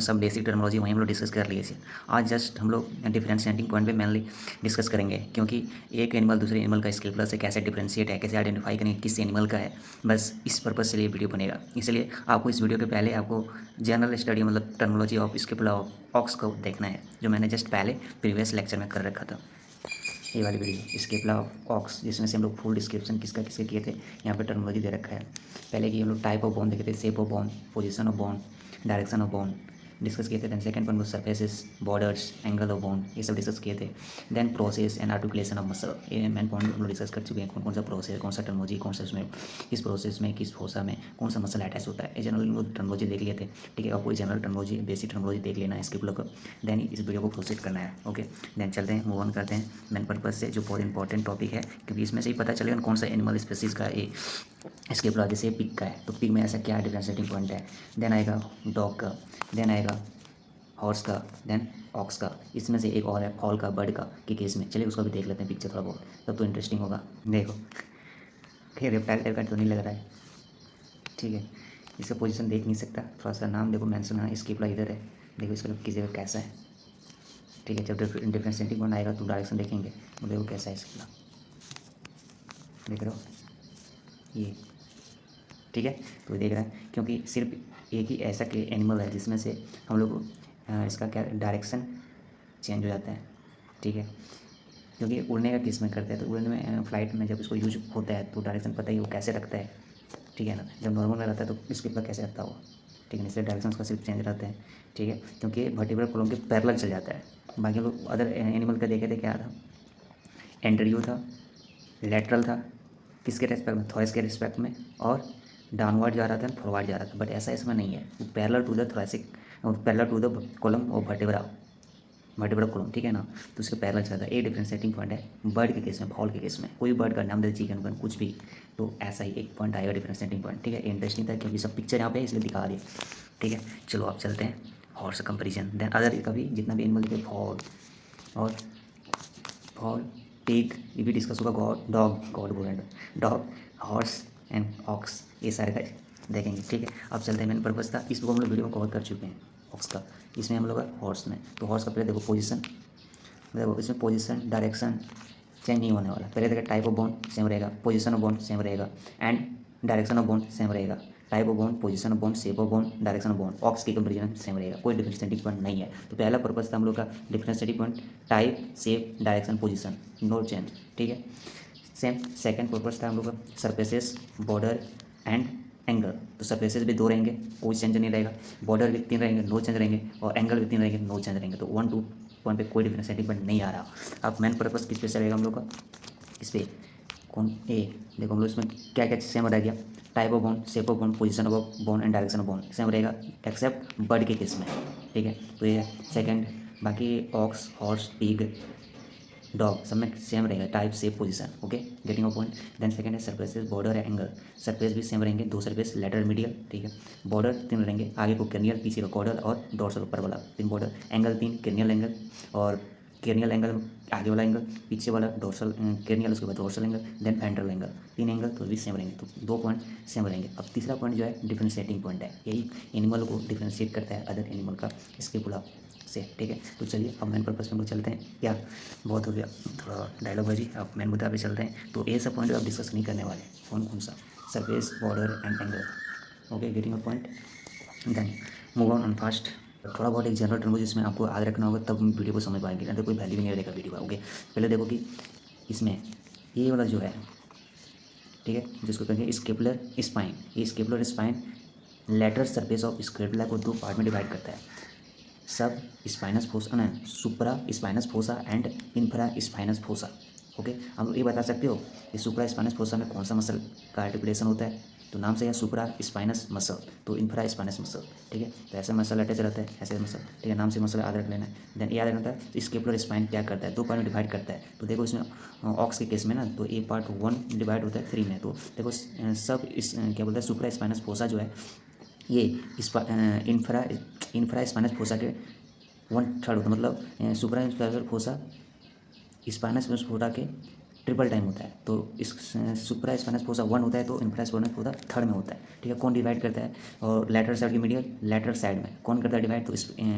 सब basic terminology वहीं हम लोग डिस्कस कर लिए थे। आज जस्ट हम लोग डिफरेंशिएटिंग पॉइंट पे मेनली डिस्कस करेंगे, क्योंकि एक एनिमल दूसरे एनिमल का स्केल प्लस से कैसे डिफरेंशिएट है, कैसे आइडेंटिफाई करेंगे किस एनिमल का है, बस इस पर्पज़ से ये वीडियो बनेगा। इसलिए आपको इस वीडियो के पहले आपको जनरल स्टडी मतलब terminology of scapula of aux को देखना है, जो मैंने जस्ट पहले प्रीवियस लेक्चर में कर रखा था। ये वाली वीडियो स्केपुला ऑफ ऑक्स, जिसमें से हम लोग फुल डिस्क्रिप्शन किसका किसके किए थे, यहाँ पे टर्मिनोलॉजी दे रखा है। पहले की हम लोग टाइप ऑफ बोन देखे थे, shape of bone, position of bone, direction of bone discuss किए थे। Then second point surfaces, borders, angle of bone, ये सब डिस्कस किए थे। Then process and articulation of muscle, ये मेन पॉइंट हम लोग डिस्कस कर चुके हैं। कौन कौन सा प्रोसेस, कौन सा टर्मिनोलॉजी, कौन सा उसमें किस प्रोसेस में किस फोसा में कौन सा मसल अटैच होता है, ये जनरल लोग टर्मिनोलॉजी देख लिए थे। ठीक है, आपको जनरल टर्मिनोलॉजी बेसिक टर्मिनोलॉजी देख लेना है स्केपुला को, देन इस वीडियो को प्रोसीड करना है। ओके, देन चलते हैं, मूव ऑन करते हैं मेन पर्पज से, जो बहुत इंपॉर्टेंट टॉपिक है, क्योंकि इसमें से ही पता चलेगा कौन सा एनिमल स्पेसीज का ये स्केपुला, जैसे पिग का है तो पिग में ऐसा क्या डिफरेंशिएटिंग पॉइंट है। देन आएगा डॉग का, देन आएगा हॉर्स का, देन ऑक्स का, इसमें से एक और है फॉल का, बर्ड का के केस में। चलिए उसका भी देख लेते हैं पिक्चर थोड़ा बहुत, तब तो इंटरेस्टिंग होगा। देखो खैर रेप्टाइल टाइप का तो नहीं लग रहा है, ठीक है। इसका पोजीशन देख नहीं सकता, थोड़ा सा नाम देखो मेंशन है, स्केपुला इधर है, देखो इसका किस जगह कैसा है। ठीक है, जब डिफरेंशिएटिंग पॉइंट आएगा तो डायरेक्शन देखेंगे, तो देखो कैसा है स्केपुला, देख रहे हो ये, ठीक है। तो देख रहा है, क्योंकि सिर्फ एक ही ऐसा एनिमल है जिसमें से हम लोग इसका क्या डायरेक्शन चेंज हो जाता है, ठीक है। क्योंकि उड़ने का केस में करते हैं, तो उड़ने में फ्लाइट में जब इसको यूज होता है तो डायरेक्शन पता ही वो कैसे रखता है, ठीक है ना। जब नॉर्मल में रहता है तो इसके ऊपर कैसे रखता हो, ठीक है, इसलिए डायरेक्शन उसका सिर्फ चेंज रहता है, ठीक है, क्योंकि वर्टिब्रल कॉलम के पैरेलल चल जाता है। बाकी लोग अदर एनिमल का देखे थे, क्या था, एंटेरियो था, लेटरल था, किसके रेस्पेक्ट में, थॉरस के रिस्पेक्ट में, और डाउनवर्ड जा रहा था, फॉरवर्ड जा रहा था। बट ऐसा इसमें नहीं है, वो parallel to the thoracic, parallel to the column of vertebra column, ठीक है ना। तो उसके पैरेलल चलता है। एक डिफरेंशिएटिंग पॉइंट है बर्ड के केस में, फॉल के केस में, कोई बर्ड का नाम दे, चिकन उकन कुछ भी, तो ऐसा ही एक पॉइंट आएगा डिफरेंशिएटिंग पॉइंट, ठीक है। इंटरेस्टिंग था क्योंकि सब पिक्चर यहाँ पे इसलिए दिखा दिए, ठीक है। चलो आप चलते हैं हॉर्स कंपेरिजन, देन अदर का भी जितना भी एनिमल दिखे, फॉल, पिग, ये भी डिस्कस होगा, गॉड बोल रहे हैं, डॉग, हॉर्स एंड ऑक्स, ये सारे का देखेंगे, ठीक है। अब चलते हैं, मेन पर्पज़ था इसको हम लोग वीडियो में कवर कर चुके हैं ऑक्स का, इसमें हम लोग हॉर्स में, तो हॉर्स का पहले देखो पोजीशन, देखो इसमें पोजीशन डायरेक्शन चेंज नहीं होने वाला। पहले देखो टाइप ऑफ बोन सेम रहेगा, पोजीशन ऑफ बोन सेम रहेगा, and direction of bone same रहेगा। Type of bone, position of bone, shape of bone, direction of bone, ox की कंपेरिजन सेम रहेगा, कोई डिफरेंशिएटिंग पॉइंट नहीं है। तो पहला पर्पज़ था हम लोग का differentiating point, type, shape, direction, position, no change, ठीक है। सेम सेकंड पर्पज़ था हम लोग का सरफेसेस, बॉर्डर एंड एंगल, तो सरफेसेस भी दो रहेंगे, कोई चेंज नहीं रहेगा, बॉर्डर भी 3 रहेंगे, नो चेंज रहेंगे, और एंगल भी 3 रहेंगे, नो चेंज रहेंगे। तो 1 2 पॉइंट पे कोई डिफरेंशिएटिंग पॉइंट नहीं आ रहा। अब मेन पर्पज़ किस पे चलेगा हम लोग का, इस पर कौन ए, देखो हम लोग इसमें क्या क्या सेम रह गया, type of bone, shape of bone, position of bone and direction of bone same रहेगा, एक्सेप्ट बर्ड के केस में, ठीक है। तो ये सेकंड, बाकी ऑक्स, हॉर्स, पिग, डॉग सब में सेम रहेगा, type, shape, position, okay, getting a point. Then second है सरफेसेस, बॉर्डर है एंगल, सरफेस भी सेम रहेंगे, 2 सरफेस, लेटरल, मीडियल, ठीक है। बॉर्डर 3 रहेंगे, आगे को कर्नियल, पीछे को कॉर्डल और डोर्सल ऊपर वाला 3 बॉर्डर, एंगल 3, कर्नियल एंगल और कर्नियल एंगल, आगे वाला एंगल, पीछे वाला डोर्सल कर्नियल, उसके बाद dorsal angle, then ventral angle, 3 angle तो भी सेम रहेंगे, तो 2 पॉइंट सेम रहेंगे। अब तीसरा पॉइंट जो है डिफरेंशिएटिंग पॉइंट है, यही एनिमल को डिफरेंशिएट करता है अदर एनिमल का स्केपुला से, ठीक है। तो चलिए अब मेन पर्पज़ में हम लोग चलते हैं, क्या बहुत हो गया थोड़ा डायलॉग बाजी, अब मेन मुद्दा पे चलते हैं। तो ये सब पॉइंट आप डिस्कस नहीं करने वाले, कौन कौन सा, surface, border and angle, okay, getting a point. Then move on fast, थोड़ा बहुत एक जनरल टर्म जिसमें आपको याद रखना होगा, तब वीडियो को समझ पाएंगे, नहीं तो कोई वैल्यू नहीं रहेगा वीडियो का, ओके। पहले देखो कि इसमें ये वाला जो है, ठीक है, जिसको कहेंगे स्केपुलर स्पाइन, ये scapular spine lateral surface of scapula को 2 पार्ट में डिवाइड करता है, सब स्पाइनस फोसा ना, supra spinous fossa and infra spinous fossa, okay. हम ये बता सकते हो कि सुप्रा स्पाइनस फोसा में कौन सा मसल का आर्टिकुलेशन होता है, तो नाम से है सुप्रा स्पाइनस मसल, तो इन्फ्रा स्पाइनस मसल, ठीक है। तो ऐसा मसल अटैच रहता है, ऐसे मसल, ठीक है, नाम से मसल याद रख लेना है। देन याद रखना है तो स्केपुलर स्पाइन क्या करता है, 2 पार्ट में डिवाइड करता है। तो देखो इसमें ऑक्स के केस में ना, तो ए पार्ट 1 डिवाइड होता है 3 में, तो देखो सब इस क्या बोलते हैं, सुप्रा स्पाइनस फोसा जो है ये इन्फ्रा स्पाइनस फोसा के 1/3 होता है, मतलब सुप्रा स्पाइनस फोसा स्पाइनस फोसा के ट्रिपल टाइम होता है। तो इस सुप्रा स्पाइनस फोसा 1 होता है तो इंफ्रा स्पाइनस फोसा 3rd में होता है, ठीक है। कौन डिवाइड करता है? और लेटरल साइड की मीडियल, लेटरल साइड में कौन करता है डिवाइड? तो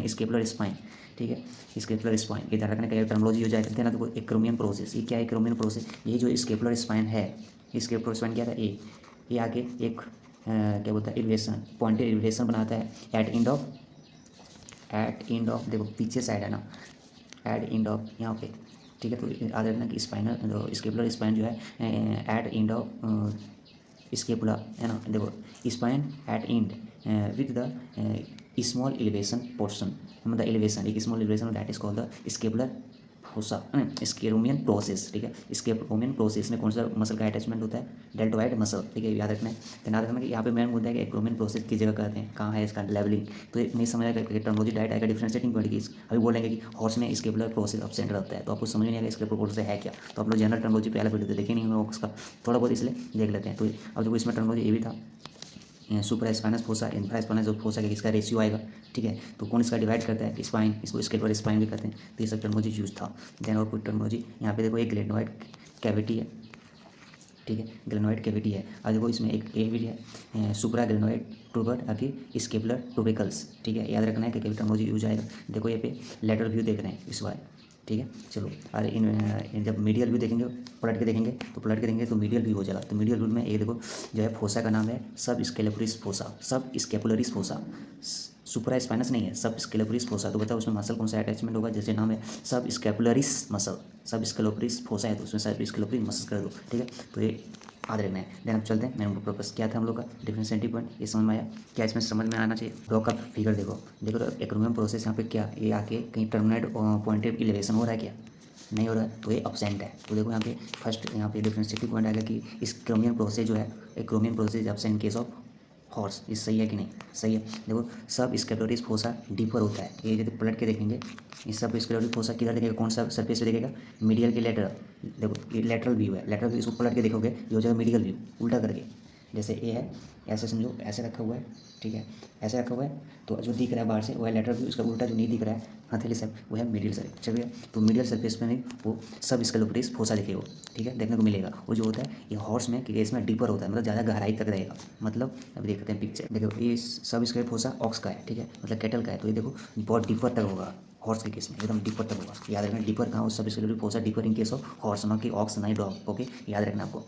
स्केपुलर स्पाइन, ठीक है। स्केपुलर स्पाइन, ये ध्यान रखने का टर्मिनोलॉजी हो जाएगा। देना तो एक्रोमियन प्रोसेस, ये क्या है एक्रोमियन प्रोसेस? ये जो स्केपुलर स्पाइन है, स्केपुलर स्पाइन क्या था? ये आगे एक क्या बोलता है एलिवेशन, पॉइंटेड एलिवेशन बनाता है एट एंड ऑफ देखो पीछे साइड है ना, एट एंड ऑफ यहाँ पे, ठीक है। तो याद रखना कि स्पाइनल स्केपुलर स्पाइन जो है एट एंड ऑफ स्केपुला है ना, देखो spine at end with the small elevation portion, मतलब एलिवेशन एक small elevation that is called the scapular fossa, acromion process, ठीक है। स्केरोमियन प्रोसेस में कौन सा मसल का अटैचमेंट होता है? डेल्टोइड मसल, ठीक है। याद रखना है, तो याद रखना कि यहाँ पे मेन मुद्दा है कि एक्रोमियन प्रोसेस की जगह कहते हैं, कहाँ है इसका लेवलिंग। तो नहीं समझ आएगा टर्मोलॉजी डायरेक्ट आएगा डिफरेंशिएटिंग पॉइंट की। अभी बोलेंगे कि हॉर्स में स्केपुलर प्रोसेस एब्सेंट रहता है, तो आपको समझ नहीं आएगा स्केपुलर प्रोसेस है क्या। तो आप लोग जनरल टर्मोलॉजी पहले वीडियो देखे नहीं होंगे उसका, थोड़ा बहुत इसलिए देख लेते हैं। तो अब देखो इसमें टर्मोलॉजी ये भी था, super spinous fossa, infra spinous fossa का इसका रेशियो आएगा, ठीक है। तो कौन इसका डिवाइड करता है? स्पाइन, इसको स्केपुलर स्पाइन भी कहते हैं। तो ये सब टर्मोलॉजी यूज था। देन और कोई टर्मोलॉजी यहाँ पे देखो एक ग्लेनोइड कैविटी है, ठीक है। ग्लेनोइड कैविटी है। अब देखो इसमें एक ए भी है सुपरा ग्लेनोइड ट्यूबर या फिर स्केपुलर ट्यूबिकल्स, ठीक है। याद रखना है कि टर्मोलॉजी यूज आएगा। देखो ये पे लेटरल व्यू देख रहे हैं इस बार, ठीक है। चलो अरे इन जब मीडियल व्यू देखेंगे, पलट के देखेंगे तो मीडियल व्यू हो जाएगा। तो मीडियल व्यू में ये देखो जो है फोसा का नाम है सब स्केलेपुलरिस फोसा, सब स्केपुलरिस फोसा, सुपरा स्पाइनस नहीं है, सब स्केलेपुलरिस फोसा। तो बताओ उसमें मसल कौन सा अटैचमेंट होगा? जैसे नाम है सब स्केपुलरिस मसल, सब स्केलेपुलरिस फोसा है तो उसमें सब स्केलेपुलरिस मसल कर दो, ठीक है। तो ये याद रखना है। देन अब चलते हैं मेन पर्पस क्या था हम लोग का, डिफरेंशिएटिंग पॉइंट, ये समझ में आया क्या? इसमें समझ में आना चाहिए। ब्लॉक का फिगर देखो एक्रोमियन प्रोसेस यहाँ पे क्या ये आके कहीं टर्मिनेट पॉइंटेड इलेवेशन हो रहा है क्या? नहीं हो रहा है, तो ये अब्सेंट है। तो देखो यहाँ पे फर्स्ट यहाँ पे डिफरेंशिएटिंग पॉइंट आएगा कि इस क्रोमियन प्रोसेस जो है acromion process absent in case of horse. ये सही है कि नहीं? सही है। देखो सब स्केपुलरिस फोसा डीपर होता है, ये यदि पलट के देखेंगे ये सब स्केपुलरिस फोसा किधर देखेगा? कौन सा सरफेस पे देखेगा? मीडियल के लेटरल। देखो ये लेटरल व्यू है, लेटरल व्यू इसको पलट के देखोगे ये हो जाएगा मीडियल व्यू, उल्टा करके। जैसे ए है ऐसे समझो, ऐसे रखा हुआ है, ठीक है, ऐसे रखा हुआ है। तो जो दिख रहा है बाहर से वो है लेटरल व्यू, इसका उल्टा जो नहीं दिख रहा है हथेली से वो है मीडियल सरफेस। चलिए तो मीडियल सरफेस में नहीं वो सब स्केपुलरिस फोसा दिखेगा, ठीक है, देखने को मिलेगा। वो जो होता है ये हॉर्स में कि इसमें डीपर होता है, मतलब ज़्यादा गहराई तक रहेगा। मतलब अब देखते हैं पिक्चर, देखो ये सब स्केल फोसा ऑक्स का है, ठीक है, मतलब कैटल का है। तो ये देखो बहुत डीपर तक होगा हॉर्स के केस में, एकदम डीपर तक होगा। याद रखना डीपर कहाँ हो, सब scale fossa deeper in case of horse, ना कि ऑक्स ना ही डॉग। ओके याद रखना आपको।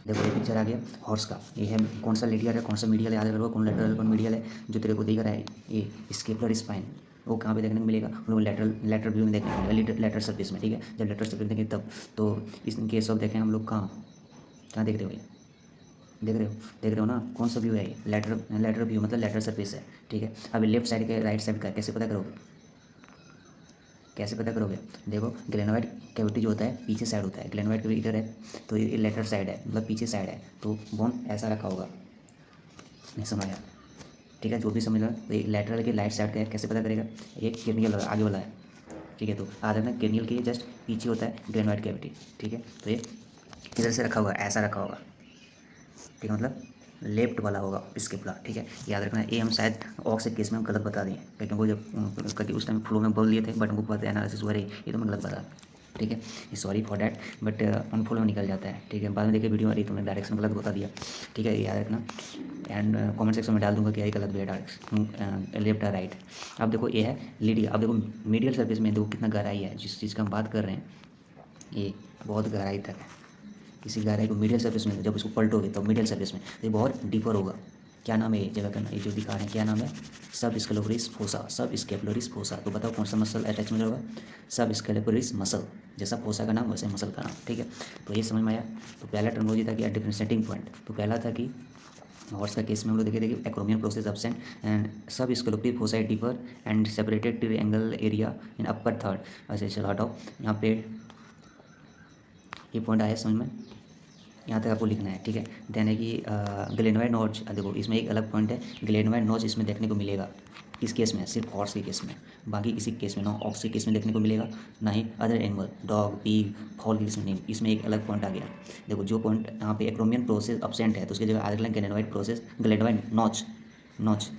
देखो ये पिक्चर आ गया हॉर्स का, ये है कौन सा लेटियर है कौन सा मीडियल है, याद रखो कौन लेटरल कौन मीडियल है। जो तेरे को दिख रहा है ये स्केपुलर स्पाइन, वो कहाँ पे देखने को मिलेगा? हम लोग लेटरल व्यू में देखने को मिलेगा, लेटरल सरफेस में, ठीक है। जब लेटरल सरफेस देखेंगे तब। तो इस केस ऑफ देखें हम लोग कहाँ देख रहे हो? ये देख रहे हो ना कौन सा व्यू है? ये लेटरल व्यू मतलब लेटरल सरफेस है, ठीक है। अभी लेफ्ट साइड के राइट साइड का कैसे पता करोगे? कैसे पता करोगे? देखो ग्लेनोइड कैविटी जो होता है पीछे साइड होता है, ग्लेनोइड कैविटी इधर है तो ये लेटरल साइड है, मतलब पीछे साइड है। तो बोन ऐसा रखा होगा, नहीं समझ आया? ठीक है, जो भी समझ लो। तो ये लेटरल के राइट साइड का है, कैसे पता करेगा? ये केनियल आगे वाला है, ठीक है। तो आ जाना केनियल के जस्ट पीछे होता है ग्लेनोइड कैविटी, ठीक है। तो ये इधर से रखा हुआ है, ऐसा रखा होगा, ठीक है, मतलब लेफ्ट वाला होगा स्केपुला, ठीक है। याद रखना ये हम शायद ऑक्स के केस में हम गलत बता दिए, क्योंकि वो जब क्योंकि उस टाइम फ्लो में बोल दिए थे, बट हमको पता एनालिसिस हुआ रही ये तो मैं गलत बता, ठीक है। सॉरी फॉर डैट, बट अनफ्लो में निकल जाता है, ठीक है। बाद में देखिए वीडियो आ रही तो मैं डायरेक्शन गलत बता दिया, ठीक है, याद रखना। एंड कमेंट सेक्शन में डाल दूंगा कि यही गलत भी है, डायरेक्शन लेफ्ट या राइट। अब देखो ये है लीडिया, अब देखो मीडियल सर्फेस में देखो कितना गहराई है, जिस चीज़ का हम बात कर रहे हैं ये बहुत गहराई तक है। इसी गहराई को मीडियल सर्फेस में जब इसको पलटोगे तब मीडियल सर्फेस में तो ये बहुत डीपर होगा। क्या नाम है ये जगह का? ये जो दिखा रहे हैं क्या नाम है? सब स्केलेपुलरिस फोसा, सब स्केपुलरिस फोसा। तो बताओ कौन सा मसल अटैचमेंट होगा? सब स्केलेपुलरिस मसल, जैसा फोसा का नाम वैसे मसल का नाम, ठीक है। तो ये समझ में आया। तो पहला टर्मोलॉजी था कि डिफरेंशिएटिंग पॉइंट, तो पहला था कि हॉर्स का केस में हम लोग देखिए acromion process absent and sub scapularis fossa deeper and separated triangle area in upper third. ऐसे चलो हटाओ, यहाँ पे ये पॉइंट आया समझ में? यहाँ तक आपको लिखना है, ठीक है। देन है कि ग्लेनोइड नोच, देखो इसमें एक अलग पॉइंट है, ग्लेनोइड नोच इसमें देखने को मिलेगा इस केस में, सिर्फ हॉर्स के केस में, बाकी किसी केस में ना ऑक्स के केस में देखने को मिलेगा, ना ही अदर एनिमल डॉग पीग फॉल के केस में नहीं। इसमें एक अलग पॉइंट आ गया। देखो जो पॉइंट यहाँ पे एक्रोमियन प्रोसेस अब्सेंट है तो उसकी जगह आ गया ग्लेनोइड प्रोसेस, ग्लेनोइड नोच नोच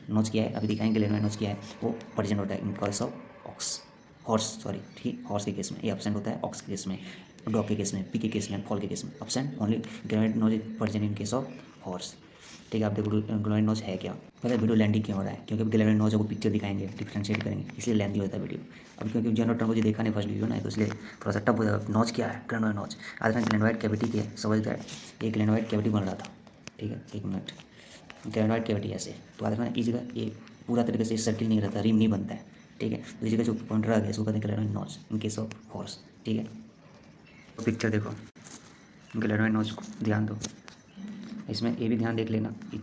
नोच क्या है अभी दिखाएंगे। ग्लेनोइड नोच क्या है? वो प्रेजेंट होता है इन case of aux, horse sorry, ठीक, हॉर्स के केस में ये एब्सेंट होता है, ऑक्स के केस में डॉग के केस में, पी के केस में, फॉल के केस में absent only glenoid notch is present in case of horse. ठीक है, आप देखो ग्लोइड नोज है क्या। पता है वीडियो लेंदी क्यों हो रहा है, क्योंकि अब ग्लोइड नोज को पिक्चर दिखाएंगे, डिफ्रेंशिएट करेंगे, इसलिए लेंदी होता है वीडियो। अब क्योंकि जनरल टर्म मुझे देखा नहीं फर्स्ट वीडियो ना, तो इसलिए थोड़ा सा टफ हो जाएगा। नोज क्या है, ग्लोइड नोज आज मैं ग्लोइड कैविटी के समझ दैट एक ग्लोइड कैविटी बन रहा था। ठीक है, एक मिनट, ग्लोइड कैविटी ऐसे तो आज मैं इस जगह ये पूरा तरीके से सर्किल नहीं रहता, रिम नहीं बनता है। ठीक है, तो इस जगह जो पॉइंट रह गया इसको कहते हैं glenoid notch in case of horse. ठीक है, तो पिक्चर देखो ग्लोइड नोज को ध्यान दो, इसमें ये भी ध्यान देख लेना कि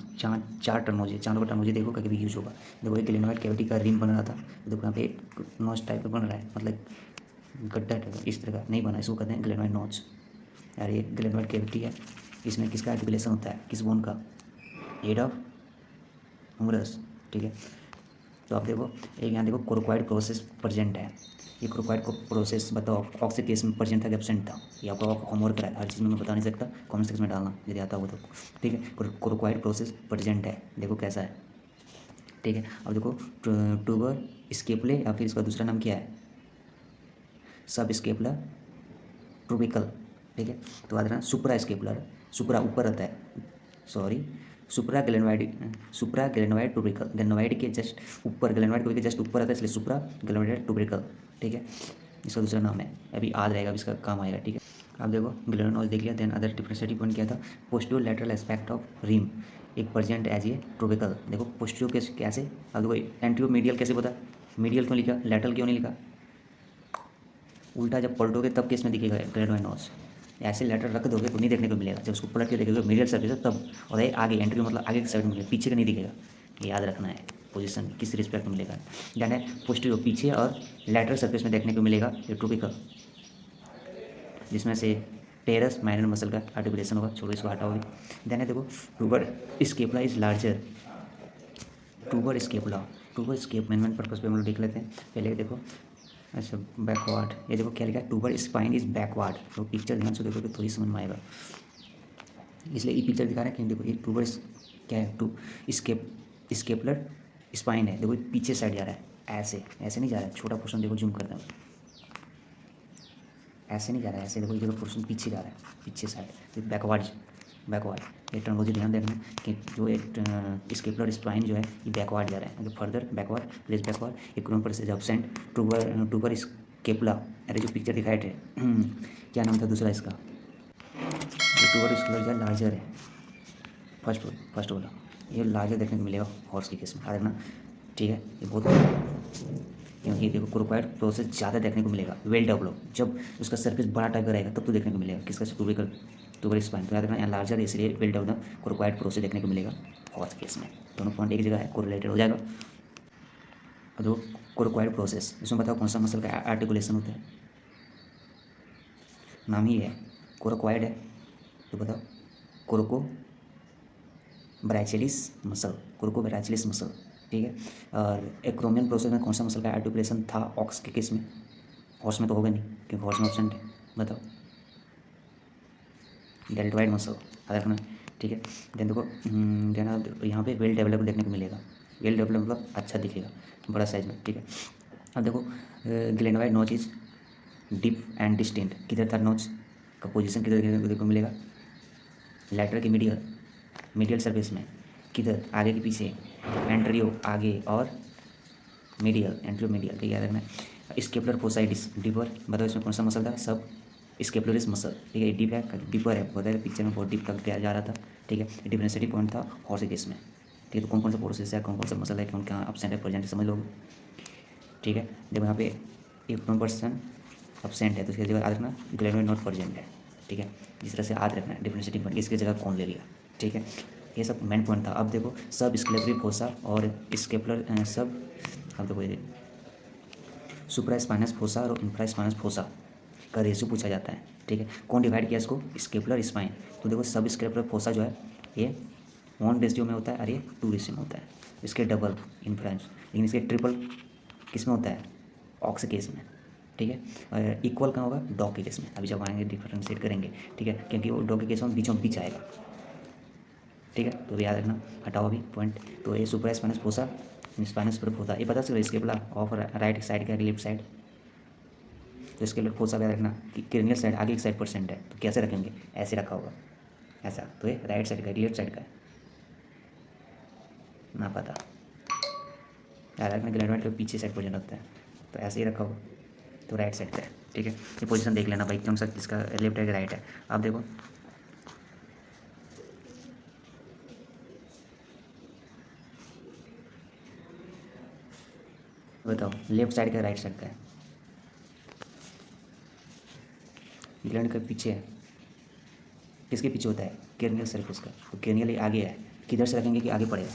चार टर्मोजी, चारों का टर्मोजी देखो कभी भी यूज होगा। देखो एक ग्लेनोइड कैविटी का रिम बन रहा था, देखो यहाँ पे एक नोच टाइप का बन रहा है, मतलब गड्ढा टाइप इस तरह का नहीं बना, इसको कहते हैं ग्लेनोइड नोच। यार ये ग्लेनोइड कैविटी है, इसमें किसका आर्टिकुलेशन होता है, किस बोन का, हेड ऑफ ह्यूमरस। ठीक है, तो आप देखो एक यहाँ देखो कोरक्वाइड प्रोसेस प्रेजेंट है, ये कोरक्वाइड को प्रोसेस बताओ ऑक्सी केस में प्रेजेंट था कि एब्सेंट था, ये आपका होमवर्क है, हर चीज़ में मैं बता नहीं सकता, कमेंट सेक्शन में डालना यदि आता होगा तो। ठीक है, कोरक्वाइड प्रोसेस प्रेजेंट है, देखो कैसा है। ठीक है, अब देखो ट्यूबर स्केपले या फिर इसका दूसरा नाम क्या है, सब स्केपलर ट्रूबिकल। ठीक है, तो याद रखना सुपरा स्केपलर, सुपरा ऊपर रहता है, सॉरी सुपरा ग्लेनोइड ट्यूबिकल, ग्लेनोइड के जस्ट ऊपर, ग्लेनोइड के जस्ट ऊपर रहता है, इसलिए सुपरा ग्लेनोइड ट्यूबिकल। ठीक है, इसका दूसरा नाम है, अभी याद रहेगा, अभी इसका काम आएगा। ठीक है, अब देखो ग्लेनोइड देख लिया, देन अदर डिफरेंशिएटिव पॉइंट क्या था, posterior lateral aspect of rim एक प्रेजेंट एज ए ट्रूबिकल। देखो पोस्टीरियर कैसे, अब देखो एंटीरियर मीडियल कैसे पता, मीडियल क्यों लिखा, लैटरल क्यों नहीं लिखा, उल्टा जब पलटोगे तब केस में दिखेगा ग्लेनोइड नोज, ऐसे लेटर रख दोगे तो नहीं देखने को मिलेगा, जब उसको पलट के देखोगे मीडियल सर्फेस है तब, और ये आगे एंट्री मतलब आगे की साइड में मिलेगा, पीछे का नहीं दिखेगा, ये याद रखना है, पोजीशन किस रिस्पेक्ट में मिलेगा, यानी पोस्टीरियर पीछे और लेटरल सर्फेस में देखने को मिलेगा ये ट्रूबिकल, जिसमें से टेरस माइनर मसल का आर्टिकुलेशन होगा, छोड़ो इसको हटाओगे। देन है देखो tuber scapula is larger, tuber scapula, tuber scap management purpose पे हम लोग देख लेते हैं पहले। देखो अच्छा बैकवर्ड, ये देखो क्या लिखा है, ट्यूबर स्पाइन इज बैकवर्ड, तो पिक्चर ध्यान से देखो तो थोड़ी समझ में आएगा, इसलिए ये पिक्चर दिखा रहे हैं कि देखो ये ट्यूबर क्या है, स्केपुलर स्पाइन है, देखो पीछे साइड जा रहा है, ऐसे ऐसे नहीं जा रहा है, छोटा पोर्शन देखो जूम करता हूँ, ऐसे नहीं जा रहा है, ऐसे देखो ये जगह पोर्शन पीछे जा रहा है, पीछे साइड बैकवर्ड ये टर्म ध्यान देखना कि जो एक स्केपुलर स्पाइन जो है ये बैकवर्ड जा रहा है, मतलब फर्दर बैकवर्ड प्लेस बैकवर्ड, इक्रोन पर से एब्सेंट ट्यूबर स्केपुला। अरे जो पिक्चर दिखाई थे क्या नाम था दूसरा इसका, ये ट्यूबर स्केपुलर जो लार्जर है, फर्स्ट वाला ये लार्जर देखने को मिलेगा हॉर्स के केस में, देखना। ठीक है, ये बहुत क्योंकि देखो कोरक्वाइड प्रोसेस ज़्यादा देखने को मिलेगा, वेल डेवलप, जब उसका सर्फेस बड़ा टाइप का रहेगा तब तो देखने को मिलेगा किसका, ट्यूबर स्पाइन। तो याद रखना यहाँ लार्जर है, इसलिए वेल डेवलप कोरक्वाइड प्रोसेस देखने को मिलेगा हॉर्स केस में, दोनों पॉइंट एक जगह है, कोरिलेटेड हो जाएगा। और जो कोरक्वाइड प्रोसेस, इसमें बताओ कौन सा मसल का आर्टिकुलेशन होता है, नाम ही है कोरक्वाइड है, तो बताओ कोरको ब्राचियलिस मसल। ठीक है, और एक्रोमियन प्रोसेस में कौन सा मसल का आर्टिकुलेशन था ऑक्स के केस में, हॉर्स में तो होगा नहीं क्योंकि हॉर्स में एब्सेंट है, बताओ डेल्टोइड मसल, याद रखना। ठीक है, देन देखो देन यहाँ पे वेल डेवलप देखने को मिलेगा, वेल डेवलप मतलब अच्छा दिखेगा, बड़ा साइज में। ठीक है, अब देखो ग्लेनोइड नोच इज डीप एंड डिस्टिंक्ट, किधर था नोच का पोजीशन, किधर देखने को मिलेगा, लैटरल के मीडियल सर्फेस में, किधर आगे के पीछे, एंट्रियो आगे और एंट्रियो मीडियल। ठीक है, याद रखना। स्केपुलर फोसाई डिपर, बताओ इसमें कौन सा मसल था, सब स्केपुलरिस मसल। ठीक है, डीप है, डीपर है, बताया पिक्चर में बहुत डीप तक जा रहा था। ठीक है, डिफरेंशिएटिव पॉइंट था हॉर्स केस में। ठीक है, तो कौन सा प्रोसेस है, कौन सा मसल है, कौन कहाँ अब्सेंट है प्रेजेंट समझ लोगे। ठीक है, देखो यहाँ पे एक पर्सन अब्सेंट है तो इसकी जगह याद रखना ग्लेनोइड नॉट प्रेजेंट है। ठीक है, इस तरह से याद रखना है डिफरेंशिएटिव पॉइंट, इसकी जगह कौन ले लिया। ठीक है, ये सब मेन पॉइंट था। अब देखो सब स्केलेटरी फोसा और स्केपुलर सब, अब देखो ये सुप्रा स्पाइनस फोसा और इंफ्रा स्पाइनस फोसा का रेशियो पूछा जाता है। ठीक है, कौन डिवाइड किया इसको, स्केपुलर स्पाइन, तो देखो सब स्केपुलर फोसा जो है ये 1 रेशियो में होता है और ये 2 रेशियो में होता है, इसके डबल इन्फ्रांस, लेकिन इसके ट्रिपल किस में होता है, ऑक्स केस में। ठीक है, इक्वल कहाँ होगा, डॉग के केस में, अभी जब आएंगे डिफरेंशिएट करेंगे। ठीक है, क्योंकि वो डॉग के केस में बीच आएगा। ठीक है, तो याद रखना, हटाओ अभी पॉइंट। तो ये सुपर स्पाइनस फोसा स्पाइनस पर होता है, ये पता चलो स्केपुला ऑफ राइट साइड का लेफ्ट साइड, तो इसके लिए फोसा क्या रखना कि क्रेनियल साइड आगे की साइड परसेंट है, तो कैसे रखेंगे, ऐसे रखा होगा ऐसा, तो ये राइट साइड का है, लेफ्ट साइड का है ना पता यार, रखना ग्लैंड के पीछे साइड पोजिशन रखता है, तो ऐसे ही रखा होगा, तो राइट साइड का है। ठीक है, ये पोजीशन देख लेना भाई कौन सा किसका लेफ्ट है कि राइट है। आप देखो बताओ लेफ्ट साइड का राइट साइड का है, ग्लैंड के पीछे है, किसके पीछे होता है, क्रेनियल सरफेस का, तो क्रेनियल आगे है, किधर से रखेंगे कि आगे पड़ेगा,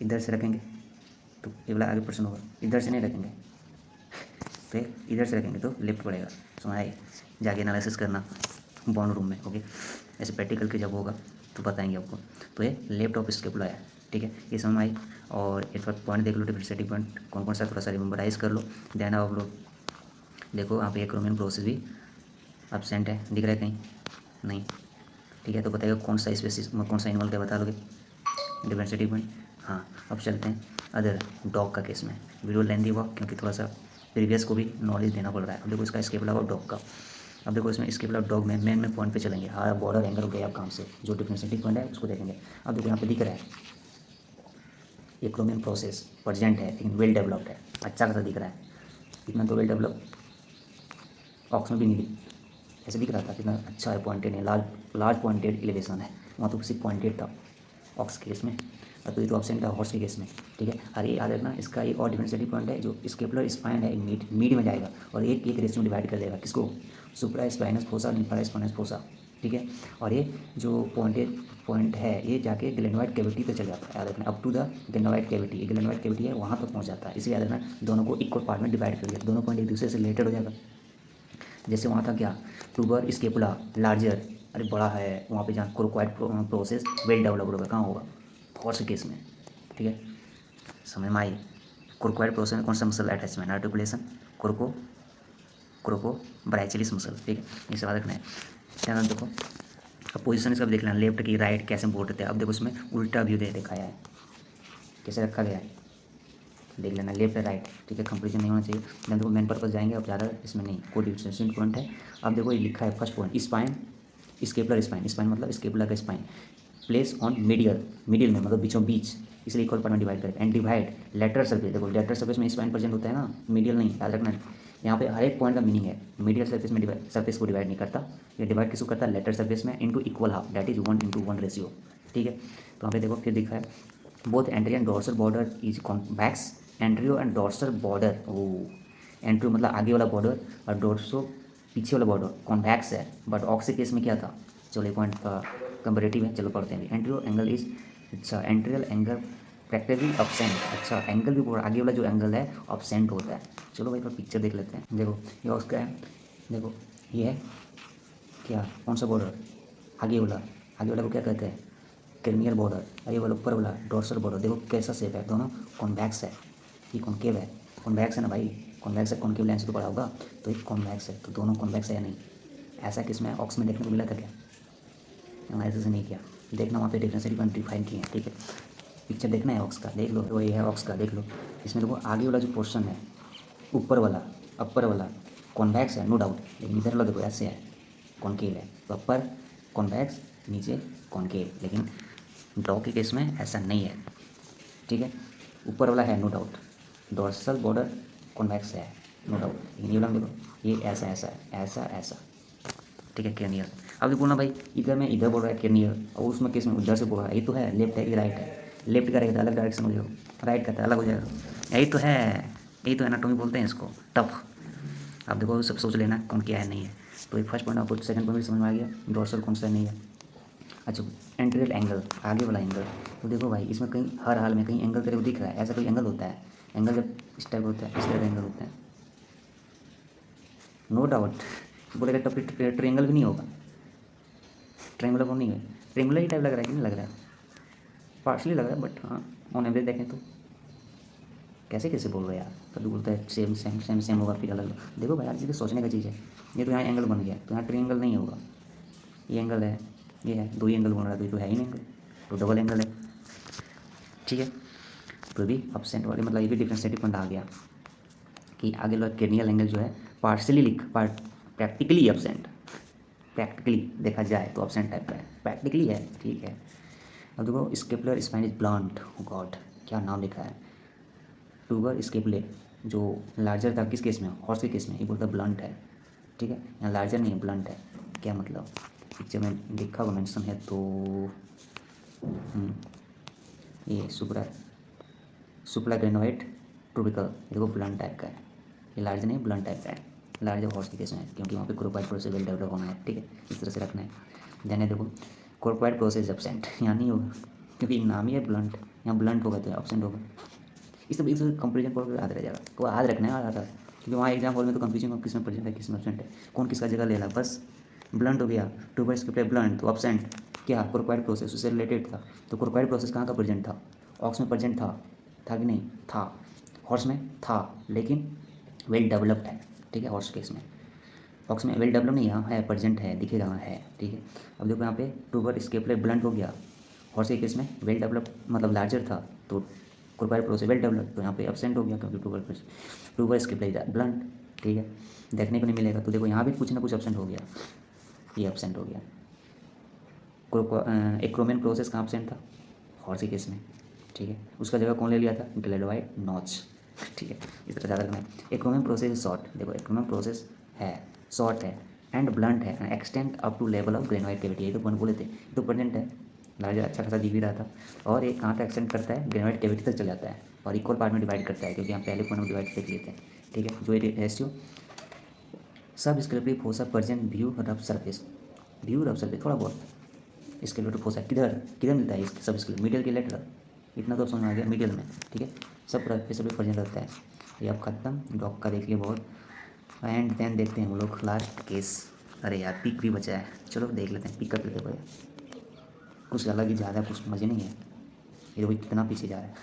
इधर से रखेंगे तो ये वाला आगे पर्सन होगा, इधर से नहीं रखेंगे तो इधर से रखेंगे तो लेफ्ट पड़ेगा। समझ आई, जाके एनालिसिस करना बॉन्ड रूम में। ओके, ऐसे प्रैक्टिकल के जब होगा तो बताएंगे आपको। तो ये लेफ्ट ऑफ स्केपुला है। ठीक है, ये समझ में आई। और एक बार पॉइंट देख लो, डिफरेंशिएटिंग पॉइंट कौन कौन सा, थोड़ा सा रिमेंबराइज कर लो। देन आप लोग देखो यहाँ पे एक्रोमियन प्रोसेस भी एब्सेंट है, दिख रहा है कहीं नहीं। ठीक है, तो बताइए कौन सा स्पेसिस कौन सा इन्वॉल्व है, बता लोगे डिफरेंशिएटिंग पॉइंट। हाँ, अब चलते हैं अदर डॉग का केस में। वीडियो लेंदी हुआ क्योंकि थोड़ा सा प्रीवियस को भी नॉलेज देना पड़ रहा है। अब देखो इसका स्केपुला और डॉग का, अब देखो इसमें स्केपुला और डॉग में मेन पॉइंट पे चलेंगे। हाँ, बॉर्डर एंगल हो गया अब काम से, जो डिफरेंशिएटिंग पॉइंट है उसको देखेंगे। अब देखो यहाँ पे दिख रहा है एक्रोमियन प्रोसेस प्रेजेंट है, लेकिन वेल डेवलप्ड है, अच्छा खासा दिख रहा है। इतना तो वेल डेवलप ऑक्स में भी नहीं ऐसे दिख रहा था, कितना अच्छा है, पॉइंटेड है, लार्ज पॉइंटेड एलिवेशन है, वहाँ तो सिर्फ पॉइंटेड था ऑक्स के केस में, और तो ये तो ऑब्सेंट था हॉर्स के केस में। ठीक है, और ये याद रखना इसका एक और डिफरेंशिएटिंग पॉइंट है, जो स्केपुलर स्पाइन है मिड में जाएगा और एक एक रेस में डिवाइड कर देगा, किसको, supra spinous fossa, infra spinous fossa. ठीक है, और ये जो पॉइंटेड पॉइंट है ये जाके ग्लेनोइड कैविटी पे चल जाता है, याद रखना, up to the glenoid cavity, ये ग्लेनोइड कैविटी है वहाँ तक पहुँच जाता है। इसलिए याद रखना दोनों को इक्वल पार्ट में डिवाइड कर दिया, दोनों पॉइंट एक दूसरे से रिलेटेड हो जाएगा। जैसे वहाँ था क्या, ट्यूबर स्केपुला लार्जर, अरे बड़ा है, वहाँ पे जहाँ क्रोकोइड प्रोसेस वेल डेवलप्ड होगा, कहाँ होगा, हॉर्स केस में। ठीक है, समझ में आई। क्रोकोइड प्रोसेस में कौन सा मसल अटैचमेंट, आर्टिकुलेशन, क्रोको ब्राइचिलिस मसल। ठीक है, ये सब याद रखना है। ध्यान देखो, अब पोजीशन इसका भी देख लेना, लेफ्ट की राइट कैसे बोर्ड रहते हैं। अब देखो इसमें उल्टा व्यू दिखाया है, कैसे रखा गया है देख लेना, लेफ्ट राइट। ठीक है, कंफ्यूजन नहीं होना चाहिए। जब देखो मेन पर्पस जाएंगे, अब ज़्यादा इसमें नहीं, कोई डिफरेंशिएशन पॉइंट है। अब देखो ये लिखा है first point, spine, scapular spine, spine मतलब स्केपुलर का स्पाइन, प्लेस ऑन मिडिल में मतलब बीचों बीच, इसलिए इक्वल पार्ट में डिवाइड करें। एंड डिवाइड लेटरल सर्फेस, देखो लेटरल सर्फेस में स्पाइन प्रेजेंट होता है ना, मीडियल नहीं, याद रखना। यहाँ पे हर एक पॉइंट का मीनिंग है, मीडियल सर्फेस में सर्फेस को डिवाइड नहीं करता, ये डिवाइड किसको करता है, लेटरल सर्फेस में into equal half, that is 1:1 ratio. ठीक है, तो यहाँ पे देखो फिर दिखा है both anterior and dorsal border is convex, antero and dorsal border, ओ एंट्रियो मतलब आगे वाला बॉर्डर और डोर्सो पीछे वाला बॉर्डर कॉन्वैक्स है। बट ऑक्स के केस में क्या था, चलो एक पॉइंट का कंपेरेटिव है, चलो पढ़ते हैं। एंट्रियो एंगल इज, अच्छा एंट्रियल एंगल प्रैक्टिकली अपसेंट, अच्छा एंगल भी आगे वाला जो एंगल है अपसेंट होता है। चलो भाई थोड़ा पिक्चर देख लेते हैं। देखो ये ऑक्स का है, देखो ये है क्या, कौन सा बॉर्डर, आगे वाला को क्या कहते हैं, क्रेनियल बॉर्डर, और ये वाला ऊपर वाला डोर्सल बॉर्डर। देखो कैसा शेप है, दोनों कॉन्वैक्स है, ये कॉन्केव है, कॉन्वैक्स है ना भाई, कॉन्वैक्स है, कॉन्केव लेंस तो पढ़ा होगा, तो ये कॉन्वैक्स है, तो दोनों कॉन्वैक्स है या नहीं, ऐसा किसमें ऑक्स में देखने को मिला था क्या, एनालिसिस नहीं किया, देखना वहाँ पे डिफरेंशिएटिंग पॉइंट डिफाइन किए हैं। ठीक है, पिक्चर देखना है ऑक्स का, देख लो, तो ये है ऑक्स का, देख लो इसमें देखो आगे वाला जो पोर्शन है ऊपर वाला अपर वाला कॉन्वैक्स है नो डाउट, लेकिन इधर वाला देखो ऐसे है कॉन्केव है, तो अपर कॉन्वैक्स नीचे कॉन्केव, लेकिन डॉग के केस में ऐसा नहीं है। ठीक है, ऊपर वाला है no doubt, dorsal border convex है नो डाउट, लेकिन ये वाला देखो ये ऐसा ऐसा है, ऐसा ऐसा। ठीक है, क्रेनियल। अब देखो ना भाई, इधर में इधर बोल रहा है क्रेनियल, और उसमें केस में उधर से बोल रहा है, ये तो है लेफ्ट है, ये राइट है, लेफ्ट का रहेगा अलग डायरेक्शन हो जाएगा, राइट का अलग हो जाएगा, यही तो है, यही तो एनाटॉमी बोलते हैं इसको, टफ। अब देखो सब सोच लेना कौन क्या है नहीं है। तो ये फर्स्ट पॉइंट आपको सेकंड पॉइंट भी समझ में आ गया, डोर्सल कौन सा नहीं है। अच्छा एंट्रियल एंगल, आगे वाला एंगल, तो देखो भाई इसमें कहीं हर हाल में कहीं एंगल तेरे को दिख रहा है, ऐसा कोई एंगल होता है, एंगल जब इस टाइप होता है, इस तरह का एंगल होता है नो डाउट, बोलेगा तो फिर ट्रेंगल भी नहीं होगा, ट्रेंगुलर फॉर्म नहीं है, ट्रेंगुलर ही टाइप लग रहा है कि नहीं लग रहा है, पार्शली लग रहा है, बट हाँ ऑन एवरेज देखें तो कैसे कैसे बोल रहे हैं यार, कभी बोलता है सेम सेम सेम सेम होगा फिर अलग, देखो भाई यार चीज़ें सोचने का चीज़ है। ये तो यहाँ एंगल बन गया, तो यहाँ ट्रेंगल नहीं होगा, ये एंगल है, ये है, दो ही एंगल बन रहा है, तो ये तो है ही नहीं एंगल, तो डबल एंगल है। ठीक है, तो भी अपसेंट वाले मतलब ये भी डिफरेंशिएटिव पॉइंट आ गया कि आगे वाला क्रेनियल एंगल जो है पार्शली प्रैक्टिकली एब्सेंट, प्रैक्टिकली देखा जाए तो एब्सेंट टाइप का है, प्रैक्टिकली है, ठीक है। अब देखो scapular spine is blunt, God क्या नाम लिखा है, टूबर स्केपुले जो लार्जर था किस केस में, हॉर्स के केस में, ये बोलता ब्लंट है, ठीक है। यहाँ लार्जर नहीं है, ब्लंट है, क्या मतलब पिक्चर में लिखा हुआ मेंशन है तो ये सुपरा ग्रेनोइट ट्रूबिकल, ये देखो ब्लंट टाइप का है, ये लार्जर नहीं ब्लंट टाइप का है, लार्जर हॉर्स के केस में है क्योंकि वहाँ पे क्रोपाइड प्रोसेस वेल डेवलप होना है, ठीक है, इस तरह से रखना है। देन देखो क्रोपाइड प्रोसेस एब्सेंट, यहाँ नहीं होगा क्योंकि नाम ही है ब्लंट, यहाँ ब्लंट होगा तो एब्सेंट होगा, इस कंपेरिजन पर याद रह जाएगा, तो याद रखना है आता है क्योंकि वहाँ एग्जाम हॉल में तो कंफ्यूजन किस में प्रेजेंट है किस में एब्सेंट है, कौन किसका जगह ले रहा है, बस ब्लंट हो गया, टूबर स्क्रिप्ट ब्लंट तो एब्सेंट, क्या क्रोपाइड प्रोसेस उससे रिलेटेड था, तो क्रोपाइड प्रोसेस कहाँ का प्रेजेंट था, ऑक्स में प्रेजेंट था कि नहीं था, हॉर्स में था लेकिन वेल डेवलप्ड है, ठीक है, हॉर्स केस में, ऑक्स में वेल डेवलप नहीं, यहाँ है प्रेजेंट है, दिखेगा वहाँ है, ठीक है। अब देखो यहाँ पे टूबर स्केपुलर ब्लंट हो गया, हॉर्स के केस में वेल डेवलप मतलब लार्जर था तो क्रोपाइड प्रोसेस वेल डेवलप, तो यहाँ पे एब्सेंट हो गया क्योंकि टूबर स्केपुलर ब्लंट, ठीक है, देखने को नहीं मिलेगा, तो देखो यहाँ भी कुछ ना कुछ एब्सेंट हो गया, ये एब्सेंट हो गया। एक्रोमेन प्रोसेस कहाँ एब्सेंट था, हॉर्स के केस में, ठीक है, उसका जगह कौन ले लिया था, ग्लेडवाइड नॉच, ठीक है, इस तरह ज़्यादा करना है। एक्रोमेन प्रोसेस शॉर्ट, देखो एक्रोमेन प्रोसेस है शॉर्ट है एंड ब्लंट है, extend up to level of glenoid cavity, ये तो अपन बोले थे, ये तो प्रेजेंट है, लार्जर अच्छा खासा दिख भी रहा था, और एक कहाँ तक एक्सटेंड करता है, ग्रेनोइड कैविटी तक चल जाता है और इक्वल पार्ट में डिवाइड करता है क्योंकि यहाँ पहले पॉइंट में डिवाइड देख लेते हैं, ठीक है, जो ratio sub scapular fossa present view rough surface, view rough surface थोड़ा बहुत स्केलेटरी फोसा किधर किधर मिलता है इसके सब स्केल मिडिल के लेटर, इतना तो समझ में आ गया मिडिल में, ठीक है, सब पे प्रेजेंट रहता है। ये अब खत्म, डॉग का देख लिया बहुत, एंड देन देखते हैं हम लोग लास्ट केस, अरे यार पिक भी बचा है, चलो देख लेते हैं, पिक कर लेते हैं, कुछ अलग ही ज़्यादा कुछ मज़े नहीं है, ये देखो कितना पीछे जा रहा है,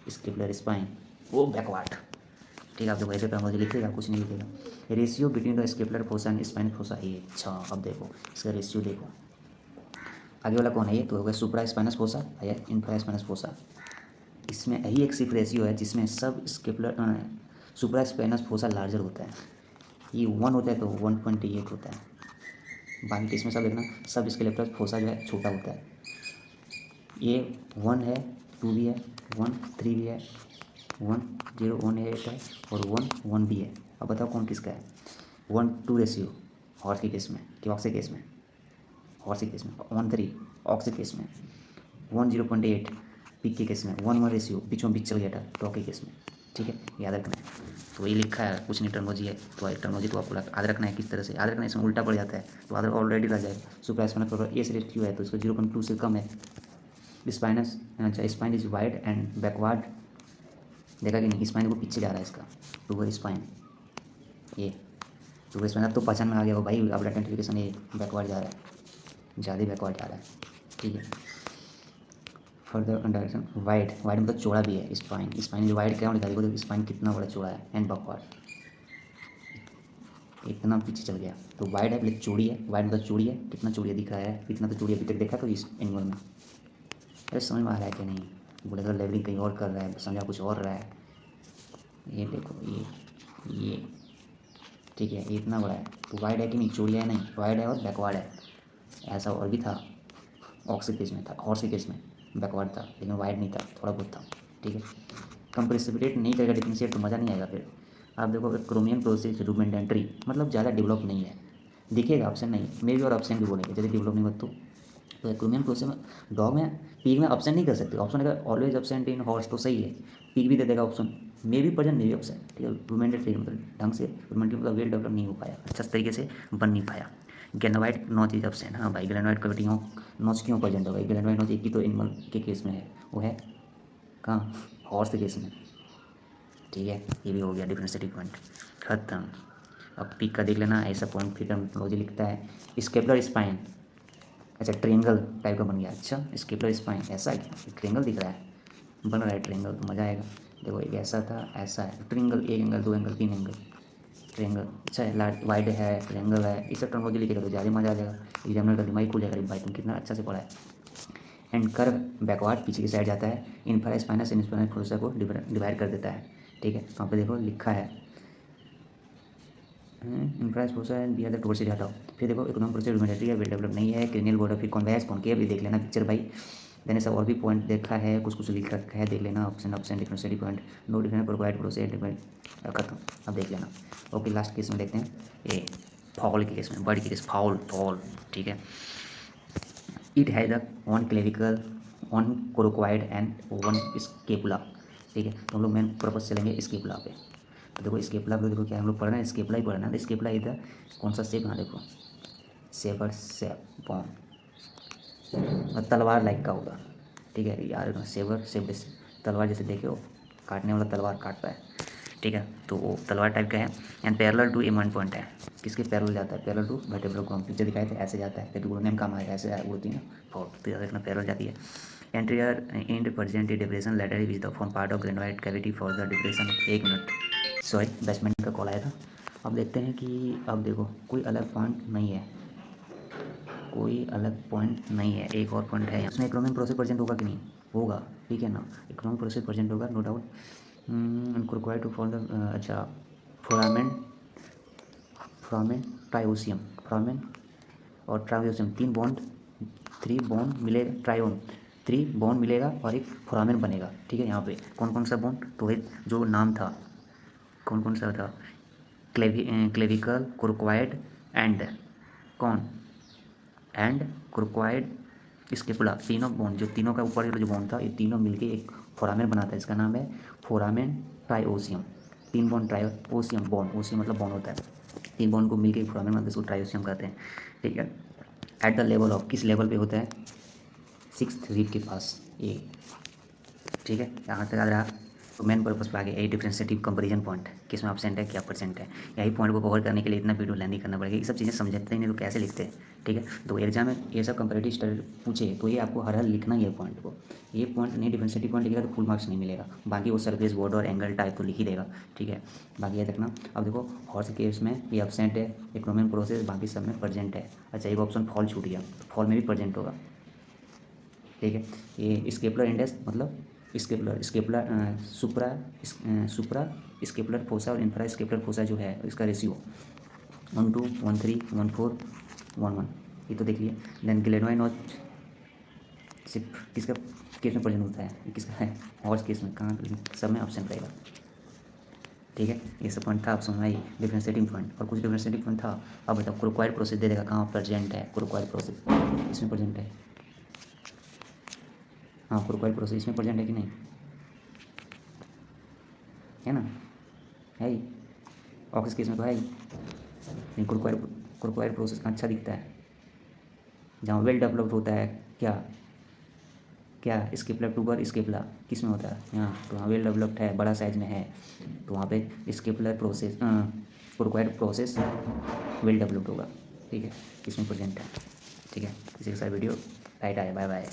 स्केपुलर स्पाइन वो बैकवार्ड, ठीक है, आप देखो ऐसे मुझे लिखेगा कुछ नहीं लिखेगा, ratio between the scapular fossa and spine fossa ये, अच्छा अब देखो इसका रेशियो देखो, आगे वाला कौन है ये, तो होगा सुप्रा स्पाइनस फोसा या इंफ्रा स्पाइनस फोसा, इसमें यही एक सिर्फ रेशियो है जिसमें सब स्केपुलर सुप्रा स्पाइनस फोसा लार्जर होता है, ये 1 होता है तो 1.8 होता है, बाकी केस में सब देखना सब स्केलेटल फोसा जो है छोटा होता है, ये 1 है 2 भी है 1 3 भी है 1 0 1 8 है और 1 1 भी है, अब बताओ कौन किसका है, 1:2 रेशियो हॉर्स के केस में कि ऑक्स के केस में, हॉर्स के केस में 1:3, ऑक्स के केस में 1 0.8, पिक के केस में 1:1 रेशियो, बीचों बीच चल गया था डॉग के केस में, ठीक है, याद रखना है। तो ये लिखा है कुछ नहीं टर्मोलॉजी है, तो टर्मोलॉजी तो आपको याद रखना है, किस तरह से याद रखना है, इसमें उल्टा पड़ जाता है तो आदर ऑलरेडी रह जाएगा, सुपर स्पाइनस ये सिर्फ क्यों है तो इसका 0.2 से कम है, स्पाइनस अच्छा spine is wide and backward, देखा कि नहीं स्पाइन को पीछे जा रहा है इसका टूवर स्पाइन, ये टूवर स्पाइन अब तो पहचान में आ गया हो भाई, अब आइडेंटिफिकेशन ये बैकवर्ड जा रहा है, ज़्यादा बैकवर्ड जा रहा है, ठीक है। फर्दर डायरेक्शन वाइड, वाइड मतलब चौड़ा भी है, स्पाइन स्पाइन जो वाइड क्या दिखा देखो स्पाइन कितना बड़ा चौड़ा है, एंड बैकवर्ड इतना पीछे चल गया, तो वाइड है प्लस चौड़ी है, वाइड मतलब चौड़ी है, कितना चौड़ी दिख रहा है, इतना तो चौड़ी अभी तक देखा तो इस एनिमल में, अरे समझ में आ रहा है कि नहीं, बोले तो लेवलिंग कहीं और कर रहा है, समझा कुछ और रहा है, ये देखो ये ठीक है, ये इतना बड़ा है तो वाइड है कि नहीं, चौड़ी है नहीं, वाइड है और बैकवर्ड है, ऐसा और भी था, ऑक्स के केस में था, हॉर्स के केस में बैकवर्ड था लेकिन वाइड नहीं था, थोड़ा बहुत था, ठीक है। कंप्रेसिपिटेट नहीं करेगा डिफरेंशिएट तो मज़ा नहीं आएगा फिर, आप देखो क्रोमियन प्रोसेस रूमेंटेंट्री मतलब ज़्यादा डेवलप नहीं है, दिखेगा ऑप्शन नहीं मे भी और ऑप्शन भी बोलेंगे जैसे डेवलप नहीं होता तो क्रोमियन प्रोसेस में डॉग में पीक में ऑप्शन नहीं कर सकते, ऑप्शन अगर ऑलवेज ऑप्शन इन हॉर्स तो सही है, पीक भी दे देगा ऑप्शन, मे भी प्रेजेंट मे भी ऑप्शन, ठीक है, रूमेंटेंट्री मतलब ढंग से रूमेंटेंट्री मतलब वेल डेवलप नहीं हो पाया, अच्छा तरीके से बन नहीं पाया। ग्रेनोइड नॉच इज ऑप्शन, हाँ भाई ग्रेनोइड कैविटी नॉच क्यों प्रेजेंट होगा, ग्रेनोइड नॉच एक ही तो एनिमल के केस में है, वो है कहाँ हॉर्स के केस में, ठीक है, ये भी हो गया डिफरेंशिएटिंग पॉइंट खत्म। अब पिक का देख लेना ऐसा पॉइंट फिर टर्मिनोलॉजी लिखता है, स्केपुलर स्पाइन अच्छा ट्रेंगल टाइप का बन गया, अच्छा स्केपुलर स्पाइन ऐसा है क्या, ट्रेंगल दिख रहा है, बन रहा है ट्रेंगल तो मज़ा आएगा, देखो एक ऐसा था ऐसा है, ट्रेंगल एक एंगल 2 एंगल 3 एंगल ट्रेंगल, अच्छा है वाइड है ट्रेंगल है, इस सब टर्मिनोलॉजी लिखेगा तो ज़्यादा मज़ा आ जाएगा, एग्जामिनर का दिमाग खुल जाएगा भाई तुम कितना अच्छा से पढ़ा है। एंड कर्व बैकवर्ड पीछे की साइड जाता है, इन्फ्रा स्पाइनस इन स्पाइनस फोर्सा को डिवाइड कर देता है, ठीक है, वहाँ पे देखो लिखा है infra process and B R the towards से हटाओ। फिर देखो इकोनॉमिक प्रोसेस रुडिमेंटरी है, वेल डेवलप नहीं है, क्रिनियल बॉर्डर फिर कॉन्वेक्स कॉनकेव, ये देख लेना पिक्चर भाई। मैंने सब और भी पॉइंट देखा है, कुछ कुछ लिख रखा है, देख लेना। Option differentially point, no different provide process different खत्म। अब देख लेना। ओके, लास्ट केस में देखते हैं, ये फॉल के केस में, बर्ड के केस, फाउल फॉल, ठीक है। It has the one clavicle, one coracoid and one scapula, ठीक है। तो हम लोग मेन पर्पज चलेंगे स्केपुला पे। तो देखो स्केपुला पे देखो क्या हम लोग पढ़ रहे हैं, स्केपुला ही पढ़ना है। तो स्केपुला इधर कौन सा शेप, हाँ देखो सेवर शेप बॉन, तलवार लाइक का होगा, ठीक है यार। सेवर शेप तलवार जैसे देखे हो, काटने वाला तलवार काटता है, ठीक है। तो वो तलवार टाइप का है। And parallel to A one point है, किसके पैरेलल जाता है, parallel to vertebral column, picture दिखाए थे ऐसे जाता है, तो नेम काम आएगा, ऐसे उड़ती है फॉर, तो याद रखना पैरेलल जाती है। Anterior and present depression letter which the form part of glenoid cavity for the depression. एक मिनट, सॉरी 10 मिनट का कॉल आया था। अब देखते हैं कि, अब देखो कोई अलग पॉइंट नहीं है, कोई अलग पॉइंट नहीं है, एक और पॉइंट है उसमें। इकोनॉमिक प्रोसेस प्रेजेंट होगा कि नहीं होगा, ठीक है ना, इकोनॉमिक प्रोसेस प्रेजेंट होगा no doubt. Required to for the, अच्छा फोरामेन, फोरामेन ट्रायोसियम, फोरामेन और ट्रायोसियम, 3 बॉन्ड, 3 बॉन्ड मिलेगा, ट्रायोन 3 बॉन्ड मिलेगा और एक फोरामेन बनेगा, ठीक है। यहाँ पे कौन कौन सा बॉन्ड, तो एक जो नाम था, कौन कौन सा था, क्लेविकल, कोरक्वाइड एंड कौन, एंड क्रोक्वाइड स्केपुला, तीनों बॉन्ड, जो तीनों का ऊपर जो बॉन्ड था, ये तीनों मिलके एक फोरामेन बनाता है, इसका नाम है फोरामेन ट्राइओसियम। 3 बॉन्ड ट्राइओसियम, बॉन्ड, ओसियम मतलब बॉन्ड होता है, 3 बॉन्ड को मिलके एक फोरामेन बनाते हैं, इसको ट्राइओसियम कहते हैं, ठीक है। एट द लेवल ऑफ, किस लेवल पे होता है, 6th रिब के पास ये, ठीक है। यहाँ तक याद रहा। तो मेन पर्पस पे आ गया, यही डिफरेंशिएटिव कंपैरिजन पॉइंट, किस में ऑब्सेंट है क्या परसेंट है, यही पॉइंट को कवर करने के लिए इतना वीडियो लेंदी करना पड़ेगा। ये सब चीज़ें समझते ही नहीं तो कैसे लिखते हैं, ठीक है। तो एग्जाम में ये सब कंपैरेटिव स्टडी पूछे तो ये आपको हर लिखना ही है पॉइंट को, ये पॉइंट नहीं डिफरेंशिएटिव पॉइंट लिखेगा तो फुल मार्क्स नहीं मिलेगा, बाकी वो सरफेस बॉर्डर एंगल टाइप तो लिख ही देगा, ठीक है। बाकी याद रखना। अब देखो हॉर्स केस में ये एब्सेंट है, इकोनॉमिक प्रोसेस बाकी सब में प्रेजेंट है। अच्छा एक ऑप्शन फॉल छूट गया, तो फॉल में भी प्रेजेंट होगा, ठीक है। ये स्केपुलर इंडेक्स मतलब स्केपुलर सुप्रा स्केपुलर फोसा और इंफ्रा स्केपुलर फोसा जो है, इसका रेशियो 1:1, 1:3, 1:4, 1:1, ये तो देख लिया। देन ग्लेनोइड नॉच सिर्फ किसका केस में प्रेजेंट होता है, ये किसका है, हॉर्स केस में, कहाँ सब में ऑप्शन रहेगा, ठीक है। ये सब पॉइंट था, ऑप्शन में डिफरेंशिएटिंग पॉइंट, और कुछ डिफरेंशिएटिंग पॉइंट था। अब बताओ क्रोक्वाइड प्रोसेस दे देगा, कहाँ प्रेजेंट है क्रोक्वाइड प्रोसेस, इसमें प्रेजेंट है, हाँ क्रोक्वाइड प्रोसेस इसमें प्रेजेंट है कि नहीं, है ना, है ही, ऑक्स केस में तो है ही। लेकिन क्रोक्वाइड प्रोसेस का अच्छा दिखता है, जहाँ वेल डेवलप्ड होता है, क्या क्या स्केपुलर ट्यूबर स्केपुला किस में होता है, यहाँ तो वहाँ वेल डेवलप्ड है, बड़ा साइज में है, तो वहाँ पे scapular process coracoid process well developed होगा, ठीक है, इसमें प्रेजेंट है, ठीक है। इसी के साथ वीडियो राइट आया, बाय बाय।